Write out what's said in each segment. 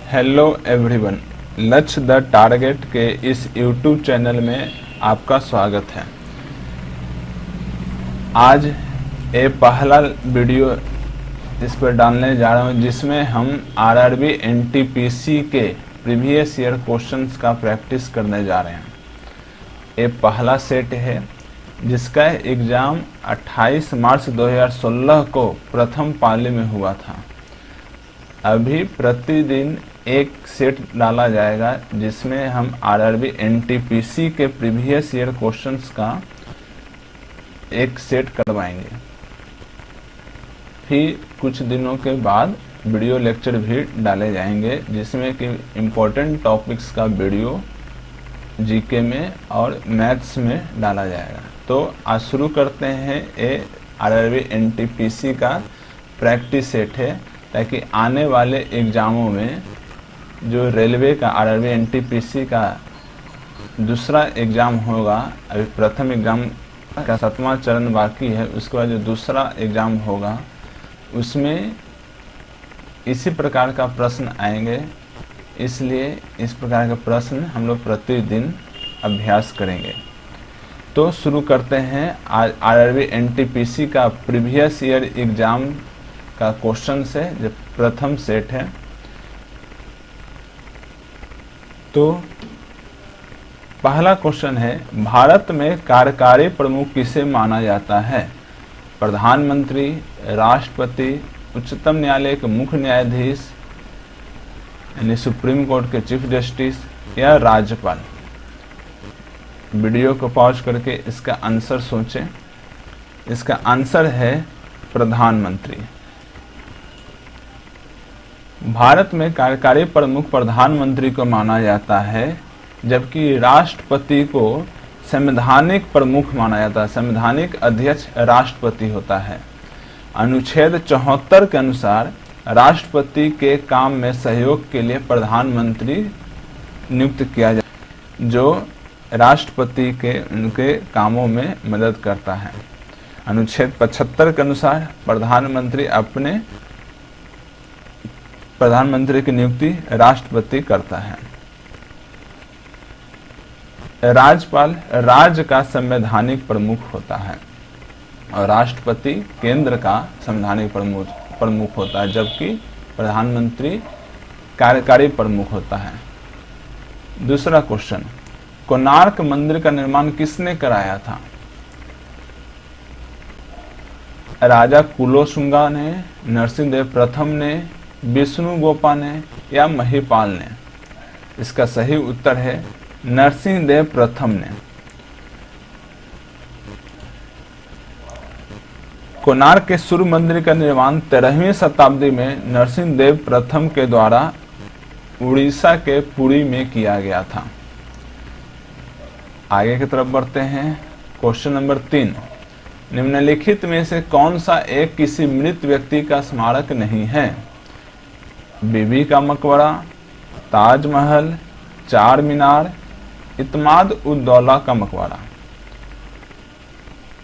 Hello everyone, लक्ष्य the target के इस यूट्यूब चैनल में आपका स्वागत है। आज ये पहला वीडियो इस पर डालने जा रहा हूँ जिसमें हम आरआरबी एनटीपीसी के प्रीवियस ईयर क्वेश्चंस का प्रैक्टिस करने जा रहे हैं। ये पहला सेट है जिसका एग्ज़ाम 28 मार्च 2016 को प्रथम पाली में हुआ था। अभी प्रतिदिन एक सेट डाला जाएगा जिसमें हम आरआरबी एनटीपीसी के प्रीवियस ईयर क्वेश्चंस का एक सेट करवाएंगे। फिर कुछ दिनों के बाद वीडियो लेक्चर भी डाले जाएंगे जिसमें कि इम्पोर्टेंट टॉपिक्स का वीडियो जीके में और मैथ्स में डाला जाएगा। तो आज शुरू करते हैं। ये आरआरबी एनटीपीसी का प्रैक्टिस सेट है ताकि आने वाले एग्ज़ामों में जो रेलवे का आरआरबी एनटीपीसी का दूसरा एग्ज़ाम होगा, अभी प्रथम एग्ज़ाम का 7वां चरण बाकी है, उसके बाद जो दूसरा एग्ज़ाम होगा उसमें इसी प्रकार का प्रश्न आएंगे। इसलिए इस प्रकार के प्रश्न हम लोग प्रतिदिन अभ्यास करेंगे। तो शुरू करते हैं आज आरआरबी एनटीपीसी का प्रीवियस ईयर एग्ज़ाम का क्वेश्चन से जो प्रथम सेट है। तो पहला क्वेश्चन है, भारत में कार्यकारी प्रमुख किसे माना जाता है? प्रधानमंत्री, राष्ट्रपति, उच्चतम न्यायालय के मुख्य न्यायाधीश यानी सुप्रीम कोर्ट के चीफ जस्टिस या राज्यपाल? वीडियो को पॉज करके इसका आंसर सोचें। इसका आंसर है प्रधानमंत्री। भारत में कार्यकारी प्रमुख प्रधानमंत्री को माना जाता है, जबकि राष्ट्रपति को संवैधानिक प्रमुख माना जाता है। संवैधानिक अध्यक्ष राष्ट्रपति होता है। अनुच्छेद 74 के अनुसार राष्ट्रपति के काम में सहयोग के लिए प्रधानमंत्री नियुक्त किया जाता है, जो राष्ट्रपति के उनके कामों में मदद करता है। अनुच्छेद 75 के अनुसार प्रधानमंत्री की नियुक्ति राष्ट्रपति करता है। राज्यपाल राज्य का संवैधानिक प्रमुख होता है और राष्ट्रपति केंद्र का संवैधानिक प्रमुख होता है, जबकि प्रधानमंत्री कार्यकारी प्रमुख होता है। दूसरा क्वेश्चन, कोणार्क मंदिर का निर्माण किसने कराया था? राजा कुलोशुंगा ने, नरसिंहदेव प्रथम ने, विष्णुगोपा ने या महिपाल ने? इसका सही उत्तर है नरसिंहदेव प्रथम ने। कोणार्क के सूर्य मंदिर का निर्माण 13वीं शताब्दी में नरसिंहदेव प्रथम के द्वारा उड़ीसा के पुरी में किया गया था। आगे की तरफ बढ़ते हैं। क्वेश्चन नंबर 3, निम्नलिखित में से कौन सा एक किसी मृत व्यक्ति का स्मारक नहीं है? बीबी का मकबरा, ताजमहल, चार मीनार, इत्माद उद दौला का मकबरा?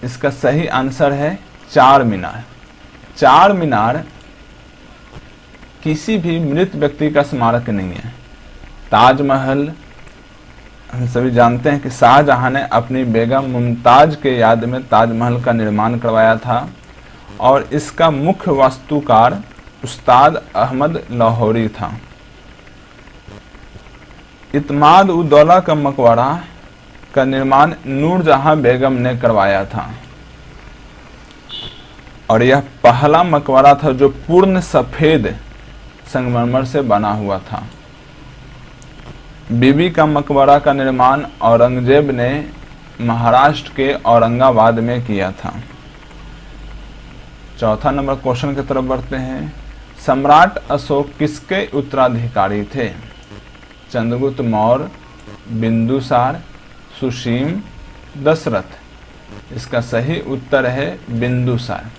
इसका सही आंसर है चार मीनार। चार मीनार किसी भी मृत व्यक्ति का स्मारक नहीं है। ताजमहल हम सभी जानते हैं कि शाहजहां ने अपनी बेगम मुमताज के याद में ताजमहल का निर्माण करवाया था और इसका मुख्य वास्तुकार उस्ताद अहमद लाहौरी था। इत्माद उद दौला का मकबरा का निर्माण नूरजहां बेगम ने करवाया था और यह पहला मकबरा था जो पूर्ण सफेद संगमरमर से बना हुआ था। बीबी का मकबरा का निर्माण औरंगजेब ने महाराष्ट्र के औरंगाबाद में किया था। चौथा नंबर क्वेश्चन की तरफ बढ़ते हैं। सम्राट अशोक किसके उत्तराधिकारी थे? चंद्रगुप्त मौर्य, बिंदुसार, सुसीम, दशरथ? इसका सही उत्तर है बिंदुसार।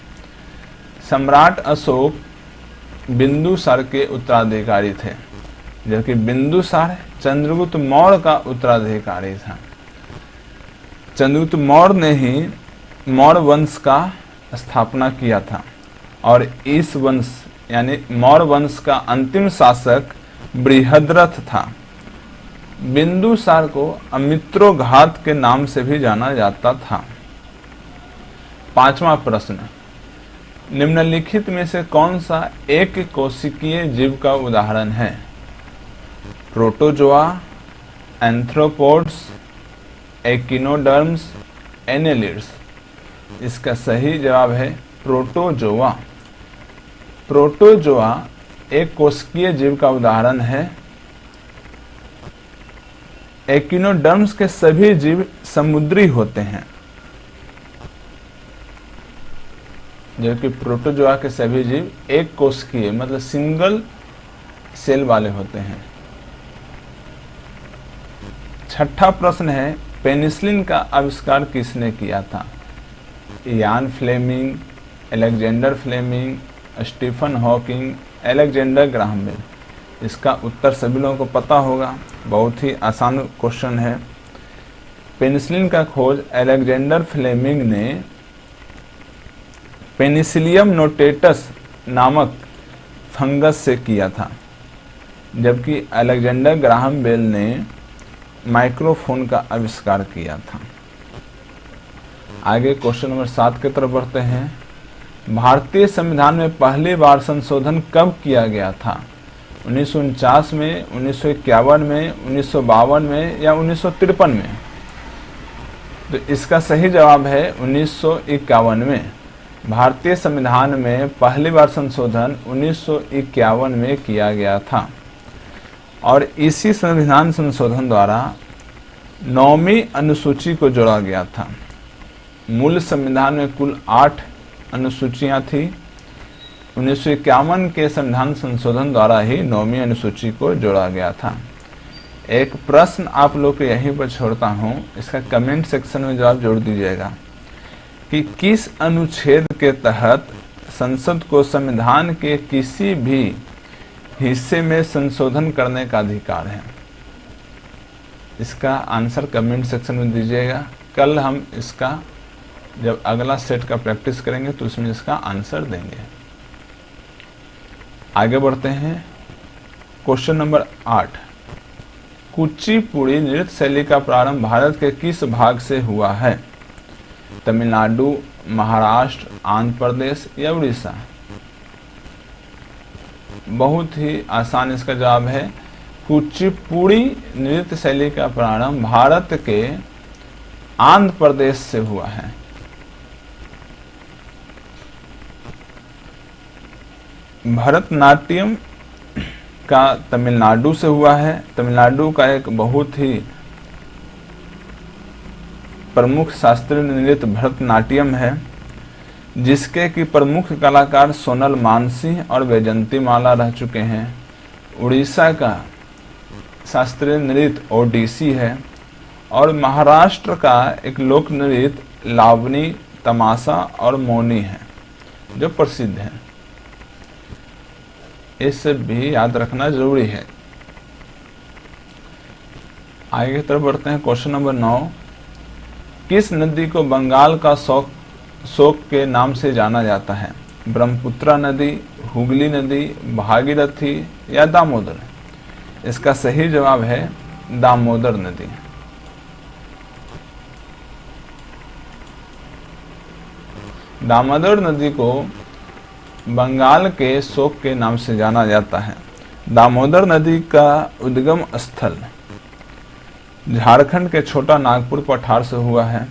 सम्राट अशोक बिंदुसार के उत्तराधिकारी थे, जबकि बिंदुसार चंद्रगुप्त मौर्य का उत्तराधिकारी था। चंद्रगुप्त मौर्य ने ही मौर्य वंश का स्थापना किया था और इस वंश यानी मौर्य वंश का अंतिम शासक बृहद्रथ था। बिंदुसार को अमित्रोघात के नाम से भी जाना जाता था। 5वां प्रश्न, निम्नलिखित में से कौन सा एक कोशिकीय जीव का उदाहरण है? Protozoa, arthropods, echinoderms, annelids. इसका सही जवाब है प्रोटोजोआ। प्रोटोजोआ एक कोशिकीय जीव का उदाहरण है। एकिनोडर्म्स के सभी जीव समुद्री होते हैं, जबकि प्रोटोजोआ के सभी जीव एक कोशिकीय मतलब सिंगल सेल वाले होते हैं। 6ठा प्रश्न है, पेनिसिलिन का आविष्कार किसने किया था? Ian Fleming, Alexander Fleming, Stephen Hawking, Alexander Graham Bell. इसका उत्तर सभी लोगों को पता होगा, बहुत ही आसान क्वेश्चन है। पेनिसिलिन का खोज अलेक्जेंडर फ्लेमिंग ने पेनिसिलियम नोटेटस नामक फंगस से किया था, जबकि अलेक्जेंडर ग्राहम बेल ने माइक्रोफोन का आविष्कार किया था। आगे क्वेश्चन नंबर 7 की तरफ बढ़ते हैं। भारतीय संविधान में पहली बार संशोधन कब किया गया था? 1949 में, 1951 में, 1952 में या 1953 में? तो इसका सही जवाब है 1951 में। भारतीय संविधान में पहली बार संशोधन 1951 में किया गया था और इसी संविधान संशोधन द्वारा 9वीं अनुसूची को जोड़ा गया था। मूल संविधान में कुल 8 अनुसूचियां थी। 1951 के संविधान संशोधन द्वारा ही 9वीं अनुसूची को जोड़ा गया था। एक प्रश्न आप लोग को यहीं पर छोड़ता हूं, इसका कमेंट सेक्शन में जवाब जोड़ दीजिएगा कि किस अनुच्छेद के तहत संसद को संविधान के किसी भी हिस्से में संशोधन करने का अधिकार है? इसका आंसर कमेंट सेक्शन में दीजिएगा। कल हम इसका जब अगला सेट का प्रैक्टिस करेंगे तो उसमें इसका आंसर देंगे। आगे बढ़ते हैं। क्वेश्चन नंबर 8, कुचिपुड़ी नृत्य शैली का प्रारंभ भारत के किस भाग से हुआ है? तमिलनाडु, महाराष्ट्र, आंध्र प्रदेश या उड़ीसा? बहुत ही आसान इसका जवाब है कुचिपुड़ी नृत्य शैली का प्रारंभ भारत के आंध्र प्रदेश से हुआ है। भरतनाट्यम का तमिलनाडु से हुआ है। तमिलनाडु का एक बहुत ही प्रमुख शास्त्रीय नृत्य भरतनाट्यम है, जिसके कि प्रमुख कलाकार सोनल मानसिंह और वैजंती माला रह चुके हैं। उड़ीसा का शास्त्रीय नृत्य ओडिसी है और महाराष्ट्र का एक लोक नृत्य लावनी, तमाशा और मौनी है जो प्रसिद्ध है। इसे भी याद रखना जरूरी है। आगे की तरफ बढ़ते हैं। क्वेश्चन नंबर 9, किस नदी को बंगाल का शोक के नाम से जाना जाता है? ब्रह्मपुत्र नदी, हुगली नदी, भागीरथी या दामोदर? इसका सही जवाब है दामोदर नदी। दामोदर नदी को बंगाल के शोक के नाम से जाना जाता है। दामोदर नदी का उद्गम स्थल झारखंड के छोटा नागपुर पठार से हुआ है।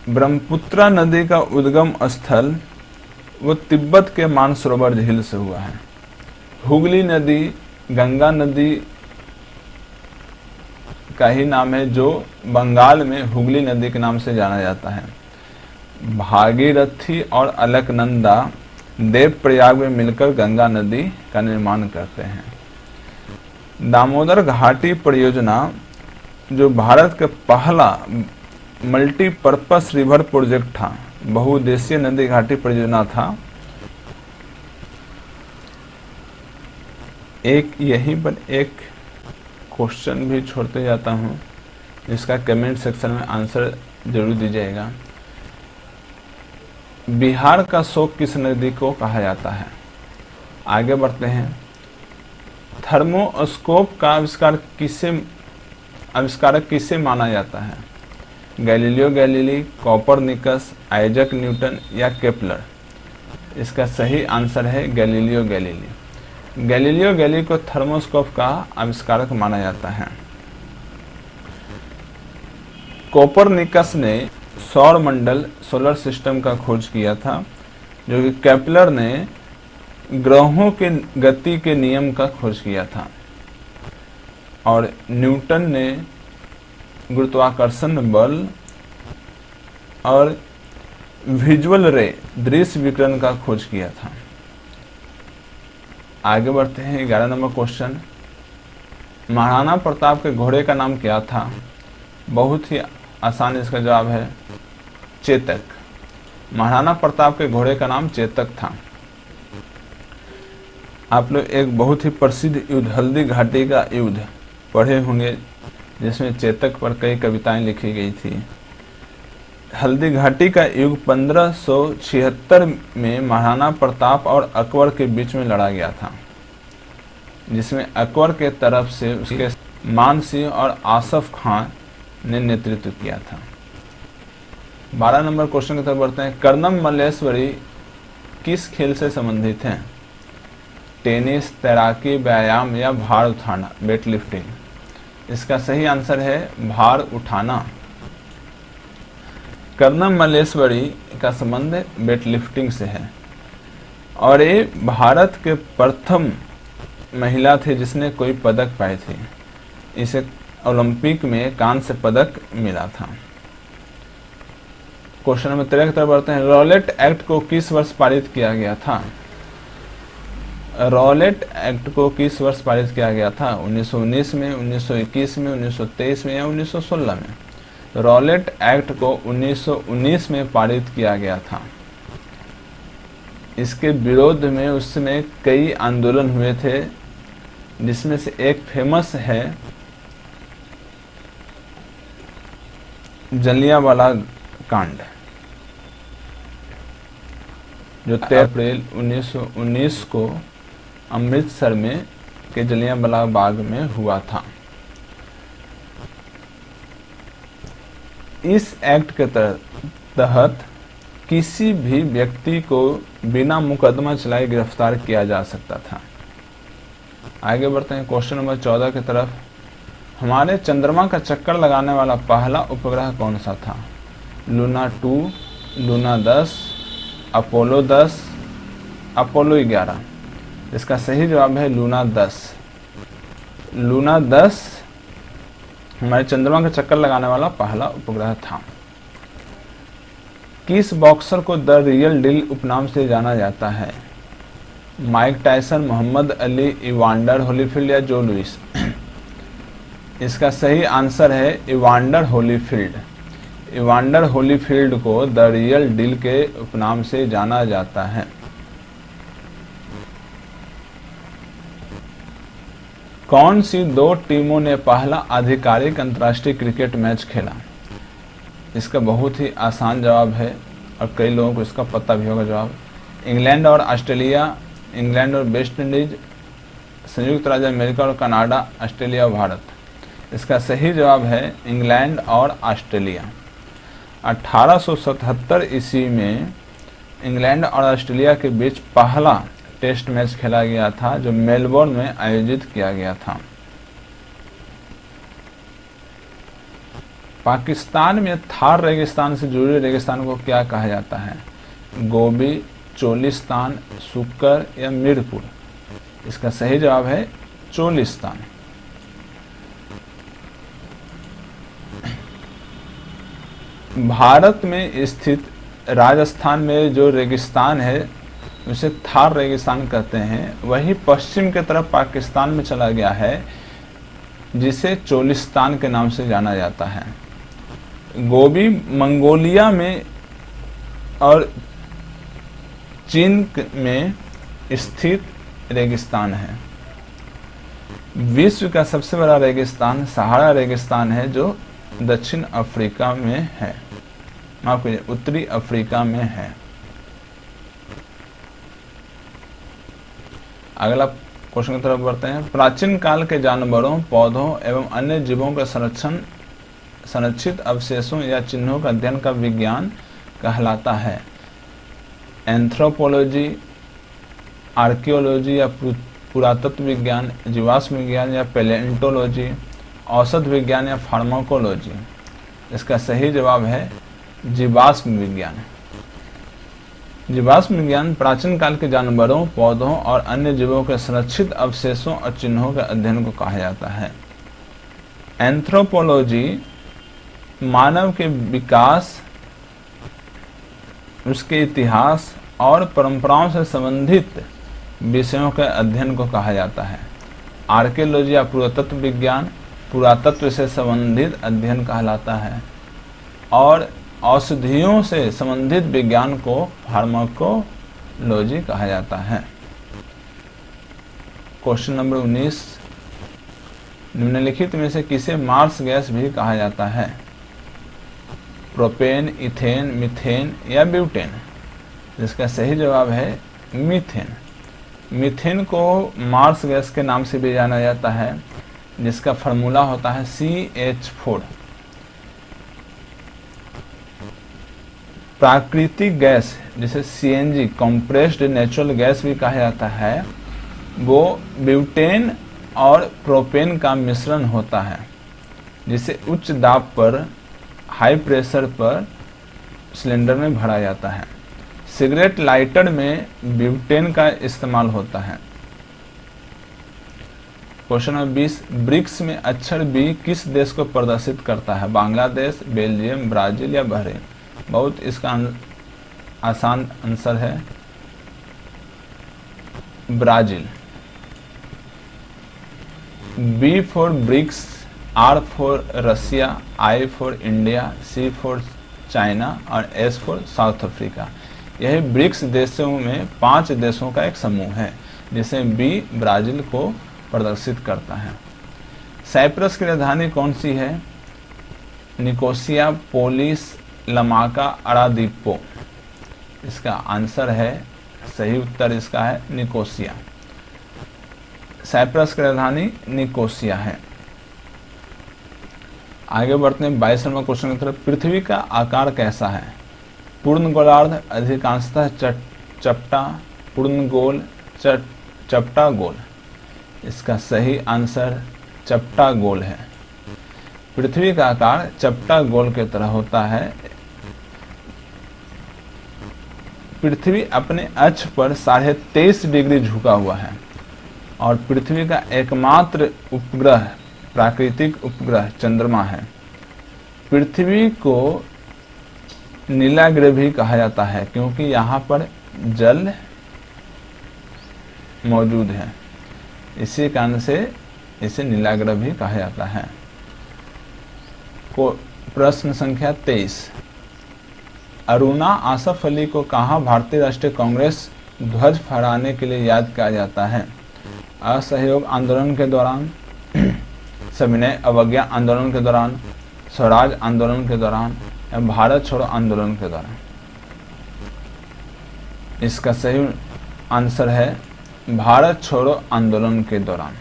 ब्रह्मपुत्र नदी का उद्गम स्थल वो तिब्बत के मानसरोवर झील से हुआ है। हुगली नदी गंगा नदी का ही नाम है, जो बंगाल में हुगली नदी के नाम से जाना जाता है। भागीरथी और अलकनंदा देवप्रयाग में मिलकर गंगा नदी का निर्माण करते हैं। दामोदर घाटी परियोजना जो भारत का पहला मल्टीपर्पस रिवर प्रोजेक्ट था, बहुउद्देशीय नदी घाटी परियोजना था। एक यहीं पर एक क्वेश्चन भी छोड़ते जाता हूं, जिसका कमेंट सेक्शन में आंसर जरूर दीजिएगा। बिहार का शोक किस नदी को कहा जाता है? आगे बढ़ते हैं। थर्मोस्कोप का आविष्कारक किसे माना जाता है? Galileo Galilei, Copernicus, Isaac Newton या केपलर? इसका सही आंसर है गैलीलियो गैलीली। गैलीलियो गैलीली को थर्मोस्कोप का आविष्कारक माना जाता है। कोपरनिकस ने सौर मंडल सोलर सिस्टम का खोज किया था, जो कि केपलर ने ग्रहों के गति के नियम का खोज किया था, और न्यूटन ने गुरुत्वाकर्षण बल और विजुअल रे दृश्य विकिरण का खोज किया था। आगे बढ़ते हैं 11 नंबर क्वेश्चन। महाराणा प्रताप के घोड़े का नाम क्या था? बहुत ही आसान इसका जवाब है चेतक। महाराणा प्रताप के घोड़े का नाम चेतक था। आप लोग एक बहुत ही प्रसिद्ध युद्ध हल्दी घाटी का युद्ध पढ़े होंगे, जिसमें चेतक पर कई कविताएं लिखी गई थी। हल्दी घाटी का युद्ध 1576 में महाराणा प्रताप और अकबर के बीच में लड़ा गया था, जिसमें अकबर के तरफ से उसके मान सिंह और आसफ खान ने नेतृत्व किया था। 12 नंबर क्वेश्चन की तरफ बढ़ते हैं। कर्णम मल्लेश्वरी किस खेल से संबंधित हैं? टेनिस, तैराकी, व्यायाम या भार उठाना, वेट लिफ्टिंग? इसका सही आंसर है भार उठाना। कर्णम मल्लेश्वरी का संबंध वेट लिफ्टिंग से है, और ये भारत के प्रथम महिला थे जिसने कोई पदक पाए थे। इसे ओलंपिक में कांस्य पदक मिला था। क्वेश्चन नंबर 13 की तरफ बढ़ते हैं। रॉलेट एक्ट को किस वर्ष पारित किया गया था? रॉलेट एक्ट को किस वर्ष पारित किया गया था? 1919 में, 1921 में, 1923 में या 1916 में? रॉलेट एक्ट को 1919 में पारित किया गया था। इसके विरोध में उस समय कई आंदोलन हुए थे, जिसमें से एक फेमस है जलियांवाला कांड, जो 13 अप्रैल 1919 को अमृतसर में के जलियांवाला बाग में हुआ था। इस एक्ट के तहत किसी भी व्यक्ति को बिना मुकदमा चलाए गिरफ्तार किया जा सकता था। आगे बढ़ते हैं क्वेश्चन नंबर 14 की तरफ। हमारे चंद्रमा का चक्कर लगाने वाला पहला उपग्रह कौन सा था? Luna 2, Luna 10, Apollo 10, Apollo 11? इसका सही जवाब है लूना 10। लूना 10 हमारे चंद्रमा का चक्कर लगाने वाला पहला उपग्रह था। किस बॉक्सर को द रियल डील उपनाम से जाना जाता है? Mike Tyson, Muhammad Ali, Evander Holyfield या जो लुइस? इसका सही आंसर है इवांडर होलीफील्ड। इवांडर होलीफील्ड को द रियल डील के उपनाम से जाना जाता है। कौन सी दो टीमों ने पहला आधिकारिक अंतर्राष्ट्रीय क्रिकेट मैच खेला? इसका बहुत ही आसान जवाब है और कई लोगों को इसका पता भी होगा जवाब। इंग्लैंड और ऑस्ट्रेलिया, इंग्लैंड और वेस्ट इंडीज, संयुक्त राज्य अमेरिका और कनाडा, ऑस्ट्रेलिया और भारत? इसका सही जवाब है इंग्लैंड और ऑस्ट्रेलिया। 1877 ईस्वी में इंग्लैंड और ऑस्ट्रेलिया के बीच पहला टेस्ट मैच खेला गया था, जो मेलबोर्न में आयोजित किया गया था। पाकिस्तान में थार रेगिस्तान से जुड़े रेगिस्तान को क्या कहा जाता है? गोबी, चोलिस्तान, सुक्कर या मीरपुर? इसका सही जवाब है चोलिस्तान। भारत में स्थित राजस्थान में जो रेगिस्तान है उसे थार रेगिस्तान कहते हैं, वही पश्चिम की तरफ पाकिस्तान में चला गया है, जिसे चोलिस्तान के नाम से जाना जाता है। गोबी मंगोलिया में और चीन में स्थित रेगिस्तान है। विश्व का सबसे बड़ा रेगिस्तान सहारा रेगिस्तान है, जो दक्षिण अफ्रीका में है, माफ कीजिए उत्तरी अफ्रीका में है। अगला क्वेश्चन की तरफ बढ़ते हैं। प्राचीन काल के जानवरों, पौधों एवं अन्य जीवों के संरक्षित अवशेषों या चिन्हों का अध्ययन का विज्ञान कहलाता है। एंथ्रोपोलॉजी, आर्कियोलॉजी या पुरातत्व विज्ञान, जीवाश्म विज्ञान या पैलेंटोलॉजी, औषध विज्ञान या फार्माकोलॉजी। इसका सही जवाब है जीवाश्म विज्ञान। जीवाश्म विज्ञान प्राचीन काल के जानवरों, पौधों और अन्य जीवों के संरक्षित अवशेषों और चिन्हों के अध्ययन को कहा जाता है। एंथ्रोपोलॉजी मानव के विकास, उसके इतिहास और परंपराओं से संबंधित विषयों के अध्ययन को कहा जाता है। आर्कियोलॉजी या पुरातत्व विज्ञान पुरातत्व से संबंधित अध्ययन कहलाता है और औषधियों से संबंधित विज्ञान को फार्माकोलॉजी कहा जाता है। क्वेश्चन नंबर 19, निम्नलिखित में से किसे मार्स गैस भी कहा जाता है? प्रोपेन, इथेन, मीथेन या ब्यूटेन। जिसका सही जवाब है मीथेन। मीथेन को मार्स गैस के नाम से भी जाना जाता है, जिसका फार्मूला होता है CH4। प्राकृतिक गैस जिसे CNG कंप्रेस्ड नेचुरल गैस भी कहा जाता है, वो ब्यूटेन और प्रोपेन का मिश्रण होता है, जिसे उच्च दाब पर, हाई प्रेशर पर सिलेंडर में भरा जाता है। सिगरेट लाइटर में ब्यूटेन का इस्तेमाल होता है। क्वेश्चन नंबर 20, ब्रिक्स में अक्षर B किस देश को प्रदर्शित करता है? बांग्लादेश, बेल्जियम, ब्राजील या बहरीन। बहुत इसका आसान आंसर है Brazil. B for BRICS, R for Russia, I for India, C for China और S फॉर साउथ अफ्रीका। यह ब्रिक्स देशों में 5 देशों का एक समूह है, जिसे B ब्राजील को प्रदर्शित करता है। साइप्रस की राजधानी कौन सी है? Nicosia, Polis, Larnaca, Aradippou. इसका आंसर है, सही उत्तर इसका है निकोसिया। साइप्रस की राजधानी निकोसिया है। आगे बढ़ते हैं 22 नंबर क्वेश्चन की तरफ। पृथ्वी का आकार कैसा है? पूर्ण गोलार्ध, अधिकांशतः चपटा, पूर्ण गोल, चपटा गोल। इसका सही आंसर चपटा गोल है। पृथ्वी का आकार चपटा गोल की तरह होता है। पृथ्वी अपने अक्ष पर 23.5 डिग्री झुका हुआ है और पृथ्वी का एकमात्र उपग्रह, प्राकृतिक उपग्रह चंद्रमा है। पृथ्वी को नीला ग्रह भी कहा जाता है, क्योंकि यहाँ पर जल मौजूद है। इसी कारण से इसे नीला ग्रह भी कहा जाता है। प्रश्न संख्या 23, अरुणा आसफ अली को कहाँ भारतीय राष्ट्रीय कांग्रेस ध्वज फहराने के लिए याद किया जाता है? असहयोग आंदोलन के दौरान, सविनय अवज्ञा आंदोलन के दौरान, स्वराज आंदोलन के दौरान या भारत छोड़ो आंदोलन के दौरान। इसका सही आंसर है भारत छोड़ो आंदोलन के दौरान।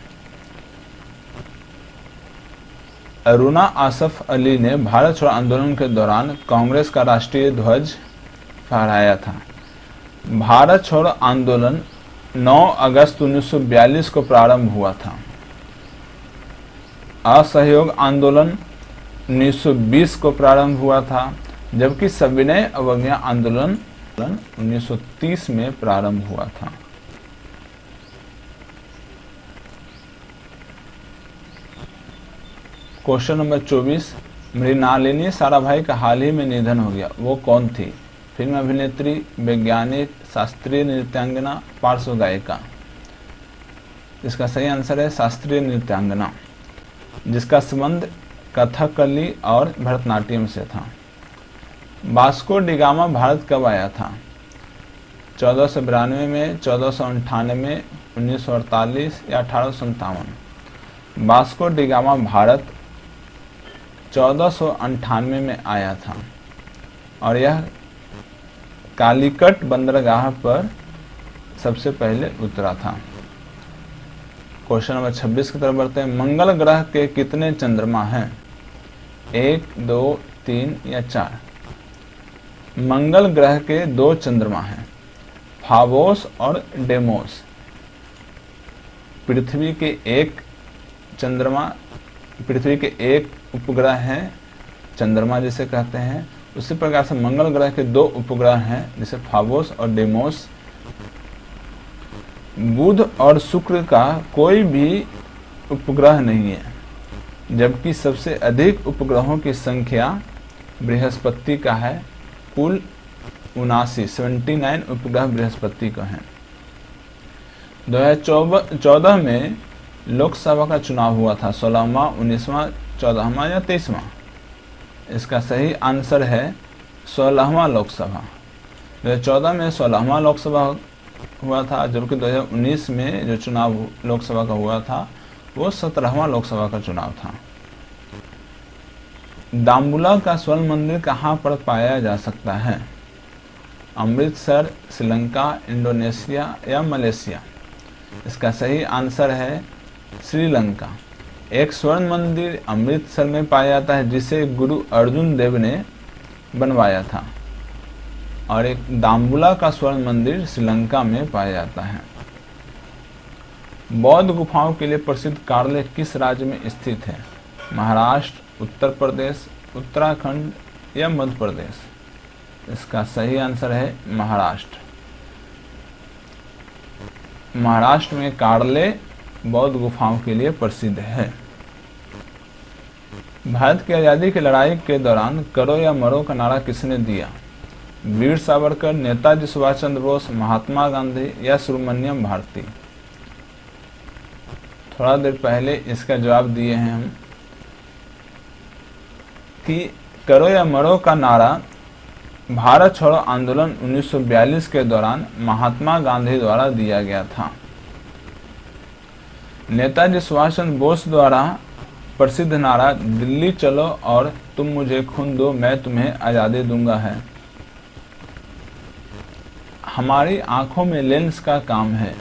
अरुणा आसफ अली ने भारत छोड़ो आंदोलन के दौरान कांग्रेस का राष्ट्रीय ध्वज फहराया था। भारत छोड़ो आंदोलन 9 अगस्त 1942 को प्रारंभ हुआ था। असहयोग आंदोलन 1920 को प्रारंभ हुआ था, जबकि सविनय अवज्ञा आंदोलन 1930 में प्रारंभ हुआ था। क्वेश्चन नंबर 24, मृणालिनी साराभाई का हाल ही में निधन हो गया, वो कौन थी? फिल्म अभिनेत्री, वैज्ञानिक, शास्त्रीय नृत्यांगना, पार्श्व गायिका। इसका सही आंसर है शास्त्रीय नृत्यांगना, जिसका संबंध कथकली और भरतनाट्यम से था। वास्को डी गामा भारत कब आया था? 1492 में, 1498, 1948 या 1857। वास्को डी गामा भारत 1498 में आया था और यह कालीकट बंदरगाह पर सबसे पहले उतरा था। क्वेश्चन नंबर 26 की तरफ बढ़ते हैं। मंगल ग्रह के कितने चंद्रमा हैं? 1, 2, 3 या 4? मंगल ग्रह के 2 चंद्रमा हैं, फाबोस और डेमोस। पृथ्वी के एक चंद्रमा, पृथ्वी के एक उपग्रह है चंद्रमा जिसे कहते हैं, उसी प्रकार से मंगल ग्रह के 2 उपग्रह हैं जिसे फाबोस और डेमोस। बुध और शुक्र का कोई भी उपग्रह नहीं है, जबकि सबसे अधिक उपग्रहों की संख्या बृहस्पति का है। कुल 79 उपग्रह बृहस्पति का हैं। 2014 में लोकसभा का चुनाव हुआ था, 16वां, 19वां, 14वां या 23वां? इसका सही आंसर है 16वां लोकसभा। 2014 में 16वां लोकसभा हुआ था, जबकि 2019 में जो चुनाव लोकसभा का हुआ था वो 17वां लोकसभा का चुनाव था। दाम्बुला का स्वर्ण मंदिर कहाँ पर पाया जा सकता है? अमृतसर, श्रीलंका, इंडोनेशिया या मलेशिया? इसका सही आंसर है श्रीलंका। एक स्वर्ण मंदिर अमृतसर में पाया जाता है जिसे गुरु अर्जुन देव ने बनवाया था, और एक दाम्बुला का स्वर्ण मंदिर श्रीलंका में पाया जाता है। बौद्ध गुफाओं के लिए प्रसिद्ध कार्ले किस राज्य में स्थित है? महाराष्ट्र, उत्तर प्रदेश, उत्तराखंड या मध्य प्रदेश? इसका सही आंसर है महाराष्ट्र। महाराष्ट्र में कार्ले बौद्ध गुफाओं के लिए प्रसिद्ध है। भारत की आज़ादी की लड़ाई के दौरान करो या मरो का नारा किसने दिया? वीर सावरकर, नेताजी सुभाष चंद्र बोस, महात्मा गांधी या सुब्रमण्यम भारती? थोड़ा देर पहले इसका जवाब दिए हैं हम कि करो या मरो का नारा भारत छोड़ो आंदोलन 1942 के दौरान महात्मा गांधी द्वारा दिया गया था। नेताजी सुभाष चंद्र बोस द्वारा प्रसिद्ध नारा दिल्ली चलो और तुम मुझे खून दो, मैं तुम्हें आज़ादी दूंगा है। हमारी आंखों में लेंस का काम है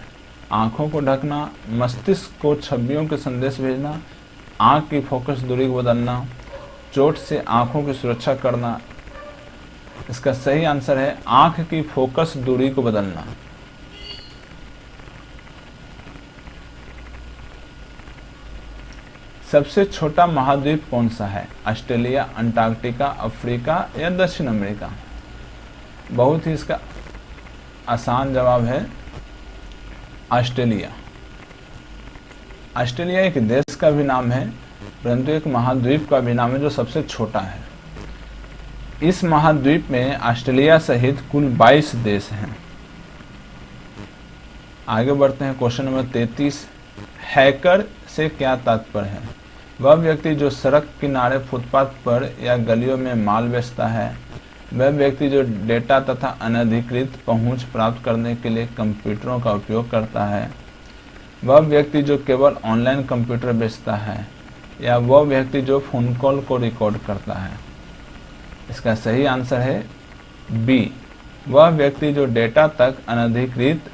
आंखों को ढकना, मस्तिष्क को छवियों के संदेश भेजना, आंख की फोकस दूरी को बदलना, चोट से आंखों की सुरक्षा करना। इसका सही आंसर है आंख की फोकस दूरी को बदलना। सबसे छोटा महाद्वीप कौन सा है? ऑस्ट्रेलिया, अंटार्कटिका, अफ्रीका या दक्षिण अमेरिका? बहुत ही इसका आसान जवाब है ऑस्ट्रेलिया। ऑस्ट्रेलिया एक देश का भी नाम है, परंतु एक महाद्वीप का भी नाम है जो सबसे छोटा है। इस महाद्वीप में ऑस्ट्रेलिया सहित कुल 22 देश हैं। आगे बढ़ते हैं क्वेश्चन नंबर 33। हैकर से क्या तात्पर्य है? वह व्यक्ति जो सड़क किनारे, फुटपाथ पर या गलियों में माल बेचता है। वह व्यक्ति जो डेटा तथा अनधिकृत पहुंच प्राप्त करने के लिए कंप्यूटरों का उपयोग करता है। वह व्यक्ति जो केवल ऑनलाइन कंप्यूटर बेचता है, या वह व्यक्ति जो फोन कॉल को रिकॉर्ड करता है? इसका सही आंसर है बी, वह व्यक्ति जो डेटा तक अनधिकृत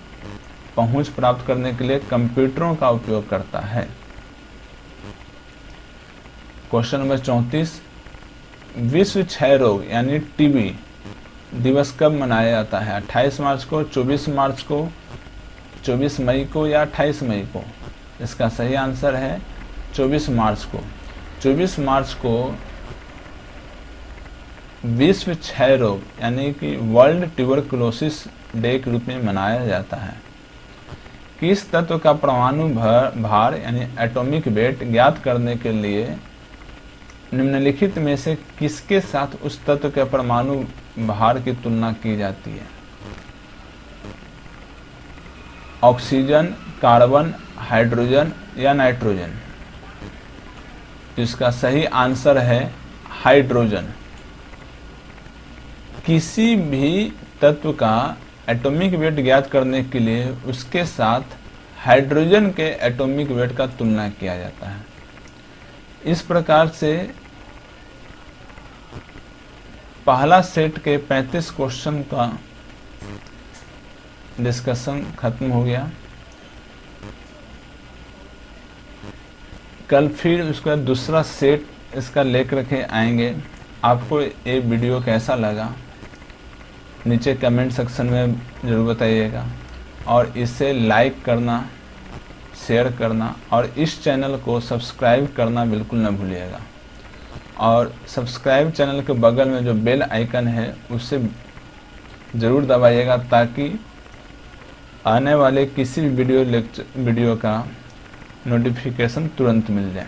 पहुंच प्राप्त करने के लिए कंप्यूटरों का उपयोग करता है। Question number 34। विश्व क्षय रोग यानी टीबी दिवस कब मनाया जाता है? 28 मार्च को, 24 मार्च को, 24 मई को या 28 मई को? इसका सही आंसर है 24 मार्च को। 24 मार्च को विश्व क्षय रोग यानी कि वर्ल्ड ट्यूबरकुलोसिस डे के रूप में मनाया जाता है। किस तत्व का परमाणु भार यानी एटॉमिक वेट ज्ञात करने के लिए निम्नलिखित में से किसके साथ उस तत्व के परमाणु भार की तुलना की जाती है? ऑक्सीजन, कार्बन, हाइड्रोजन या नाइट्रोजन? इसका सही आंसर है हाइड्रोजन। किसी भी तत्व का एटॉमिक वेट ज्ञात करने के लिए उसके साथ हाइड्रोजन के एटॉमिक वेट का तुलना किया जाता है। इस प्रकार से पहला सेट के 35 क्वेश्चन का डिस्कशन खत्म हो गया। कल फिर उसका दूसरा सेट इसका लेकर के आएंगे। आपको ये वीडियो कैसा लगा नीचे कमेंट सेक्शन में ज़रूर बताइएगा, और इसे लाइक करना, शेयर करना और इस चैनल को सब्सक्राइब करना बिल्कुल ना भूलिएगा। और सब्सक्राइब चैनल के बगल में जो बेल आइकन है उसे ज़रूर दबाइएगा, ताकि आने वाले किसी भी वीडियो का नोटिफिकेशन तुरंत मिल जाए।